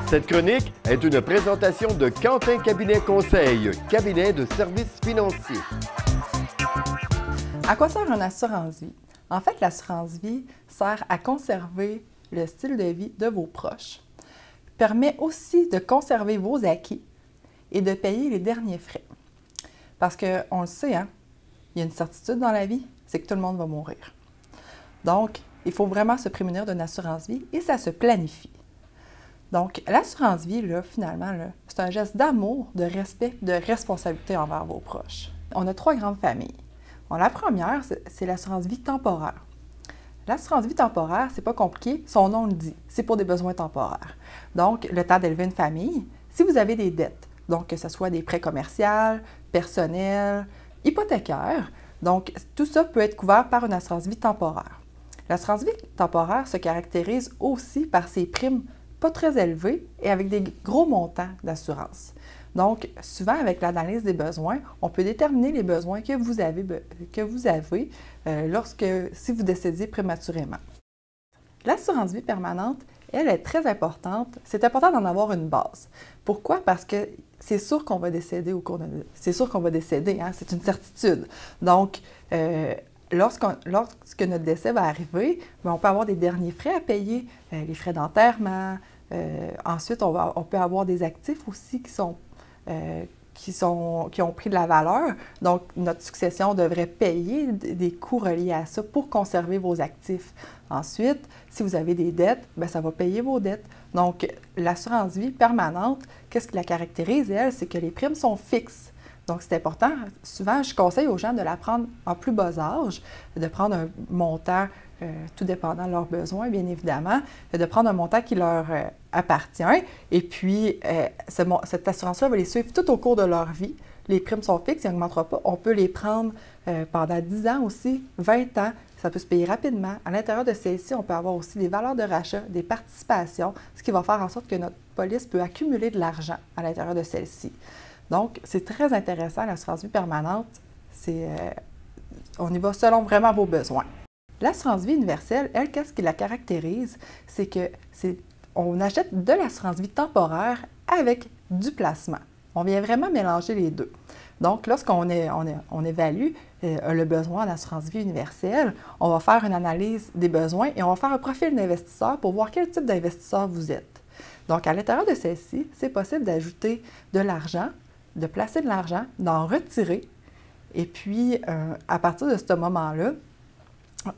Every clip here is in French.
Cette chronique est une présentation de Quentin Cabinet Conseil, cabinet de services financiers. À quoi sert une assurance-vie? En fait, l'assurance-vie sert à conserver le style de vie de vos proches, permet aussi de conserver vos acquis et de payer les derniers frais. Parce qu'on le sait, hein, il y a une certitude dans la vie, c'est que tout le monde va mourir. Donc, il faut vraiment se prémunir d'une assurance-vie et ça se planifie. Donc, l'assurance-vie, là, finalement, là, c'est un geste d'amour, de respect, de responsabilité envers vos proches. On a 3 grandes familles. Bon, la première, c'est l'assurance-vie temporaire. L'assurance-vie temporaire, c'est pas compliqué, son nom le dit, c'est pour des besoins temporaires. Donc, le temps d'élever une famille, si vous avez des dettes, donc que ce soit des prêts commerciaux, personnels, hypothécaires, donc tout ça peut être couvert par une assurance-vie temporaire. L'assurance-vie temporaire se caractérise aussi par ses primes pas très élevées et avec des gros montants d'assurance. Donc, souvent, avec l'analyse des besoins, on peut déterminer les besoins que vous avez si vous décédez prématurément. L'assurance-vie permanente, elle est très importante. C'est important d'en avoir une base. Pourquoi? Parce que c'est sûr qu'on va décéder au cours de... C'est sûr qu'on va décéder, hein? C'est une certitude. Donc, lorsque notre décès va arriver, on peut avoir des derniers frais à payer, les frais d'enterrement. Ensuite, on peut avoir des actifs aussi qui ont pris de la valeur. Donc, notre succession devrait payer des coûts reliés à ça pour conserver vos actifs. Ensuite, si vous avez des dettes, bien, ça va payer vos dettes. Donc, l'assurance-vie permanente, qu'est-ce qui la caractérise, elle? C'est que les primes sont fixes. Donc, c'est important. Souvent, je conseille aux gens de la prendre en plus bas âge, de prendre un montant, tout dépendant de leurs besoins, bien évidemment, de prendre un montant qui leur appartient. Et puis, cette assurance-là va les suivre tout au cours de leur vie. Les primes sont fixes, ils n'augmenteront pas. On peut les prendre pendant 10 ans aussi, 20 ans. Ça peut se payer rapidement. À l'intérieur de celles-ci, on peut avoir aussi des valeurs de rachat, des participations, ce qui va faire en sorte que notre police peut accumuler de l'argent à l'intérieur de celle-ci. Donc, c'est très intéressant, l'assurance-vie permanente. On y va selon vraiment vos besoins. L'assurance-vie universelle, elle, qu'est-ce qui la caractérise? C'est qu'on achète de l'assurance-vie temporaire avec du placement. On vient vraiment mélanger les deux. Donc, lorsqu'on évalue le besoin d'assurance-vie universelle, on va faire une analyse des besoins et on va faire un profil d'investisseur pour voir quel type d'investisseur vous êtes. Donc, à l'intérieur de celle-ci, c'est possible d'ajouter de l'argent, de placer de l'argent, d'en retirer. Et puis, à partir de ce moment-là,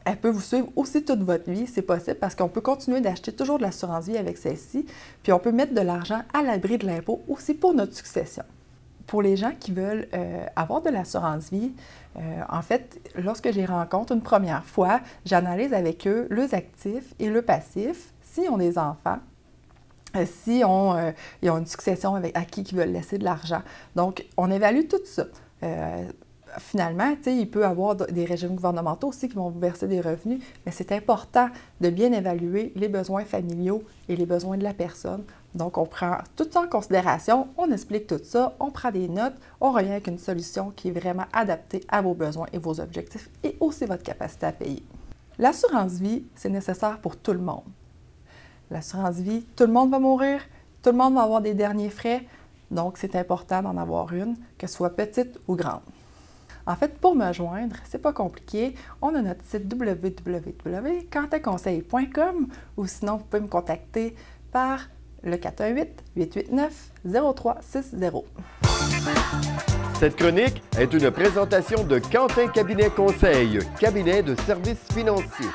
elle peut vous suivre aussi toute votre vie, c'est possible parce qu'on peut continuer d'acheter toujours de l'assurance-vie avec celle-ci, puis on peut mettre de l'argent à l'abri de l'impôt aussi pour notre succession. Pour les gens qui veulent avoir de l'assurance-vie, en fait, lorsque je les rencontre une première fois, j'analyse avec eux leurs actifs et leurs passifs, s'ils ont des enfants, si ils ont une succession à qui ils veulent laisser de l'argent. Donc, on évalue tout ça. Finalement, il peut y avoir des régimes gouvernementaux aussi qui vont vous verser des revenus, mais c'est important de bien évaluer les besoins familiaux et les besoins de la personne. Donc, on prend tout ça en considération, on explique tout ça, on prend des notes, on revient avec une solution qui est vraiment adaptée à vos besoins et vos objectifs et aussi votre capacité à payer. L'assurance-vie, c'est nécessaire pour tout le monde. L'assurance-vie, tout le monde va mourir, tout le monde va avoir des derniers frais, donc c'est important d'en avoir une, que ce soit petite ou grande. En fait, pour me joindre, c'est pas compliqué. On a notre site www.quentinconseil.com ou sinon, vous pouvez me contacter par le 418-889-0360. Cette chronique est une présentation de Quentin Cabinet Conseil, cabinet de services financiers.